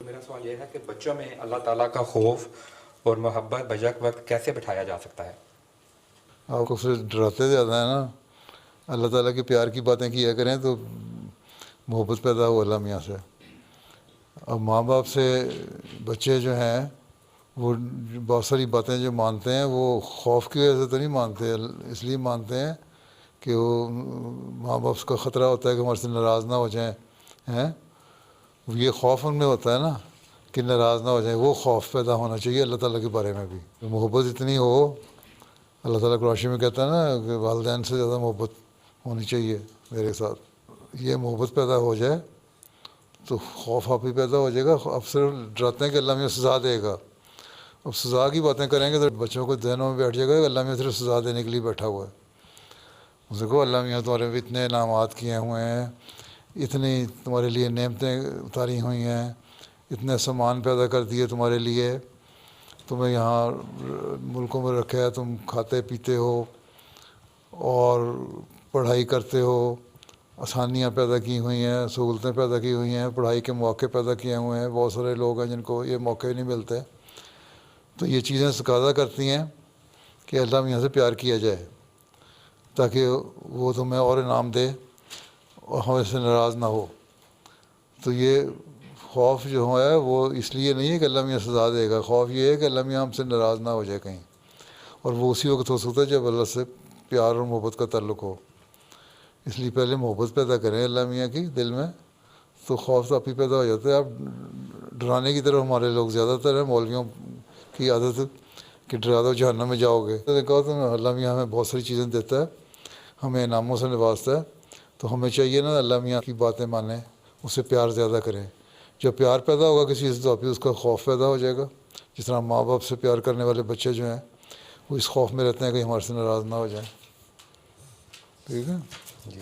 میرا سوال یہ ہے کہ بچوں میں اللہ تعالیٰ کا خوف اور محبت بیک وقت کیسے بٹھایا جا سکتا ہے؟ آپ کو پھر ڈراتے زیادہ ہیں نا. اللہ تعالیٰ کے پیار کی باتیں کیا کریں تو محبت پیدا ہو اللہ میاں سے. اب ماں باپ سے بچے جو ہیں وہ بہت ساری باتیں جو مانتے ہیں وہ خوف کی وجہ سے تو نہیں مانتے، اس لیے مانتے ہیں کہ وہ ماں باپ کا خطرہ ہوتا ہے کہ ہمارے سے ناراض نہ ہو جائیں ہیں. یہ خوف ان میں ہوتا ہے نا کہ ناراض نہ ہو جائیں، وہ خوف پیدا ہونا چاہیے اللہ تعالیٰ کے بارے میں بھی. محبت اتنی ہو، اللہ تعالیٰ قرآن میں کہتا ہے نا کہ والدین سے زیادہ محبت ہونی چاہیے میرے ساتھ. یہ محبت پیدا ہو جائے تو خوف آپ ہی پیدا ہو جائے گا. اب صرف ڈراتے ہیں کہ اللہ میں سزا دے گا. اب سزا کی باتیں کریں گے تو بچوں کو ذہنوں میں بیٹھ جائے گا کہ اللہ میں صرف سزا دینے کے لیے بیٹھا ہوا ہے. دیکھو اللہ میاں تمہارے بھی اتنے انعامات کیے ہوئے ہیں، اتنی تمہارے لیے نعمتیں اتاری ہوئی ہیں، اتنے سامان پیدا کر دیے تمہارے لیے، تمہیں یہاں ملکوں میں رکھا ہے، تم کھاتے پیتے ہو اور پڑھائی کرتے ہو، آسانیاں پیدا کی ہوئی ہیں، سہولتیں پیدا کی ہوئی ہیں، پڑھائی کے موقع پیدا کیے ہوئے ہیں. بہت سارے لوگ ہیں جن کو یہ موقع ہی نہیں ملتے. تو یہ چیزیں تقاضا کرتی ہیں کہ اللہ میاں سے پیار کیا جائے تاکہ وہ تمہیں اور انعام دے اور ہمیں سے ناراض نہ ہو. تو یہ خوف جو ہے وہ اس لیے نہیں ہے کہ اللہ میاں سزا دے گا. خوف یہ ہے کہ اللہ میاں ہم سے ناراض نہ ہو جائے کہیں، اور وہ اسی وقت ہو سکتا ہے جب اللہ سے پیار اور محبت کا تعلق ہو. اس لیے پہلے محبت پیدا کریں اللہ میاں کی دل میں، تو خوف تو آپ ہی پیدا ہو جاتا ہے. اب ڈرانے کی طرف ہمارے لوگ زیادہ تر ہیں، مولویوں کی عادت کہ ڈرا دو جہنم میں جاؤ گے. کہا تو اللہ میاں ہمیں بہت ساری چیزیں دیتا ہے، ہمیں انعاموں سے نوازتا ہے، تو ہمیں چاہیے نا اللہ میاں کی باتیں مانیں، اس سے پیار زیادہ کریں. جب پیار پیدا ہوگا کسی سے تو آپ ہی اس کا خوف پیدا ہو جائے گا. جس طرح ماں باپ سے پیار کرنے والے بچے جو ہیں وہ اس خوف میں رہتے ہیں کہ ہمارے سے ناراض نہ ہو جائیں. ٹھیک ہے. جی.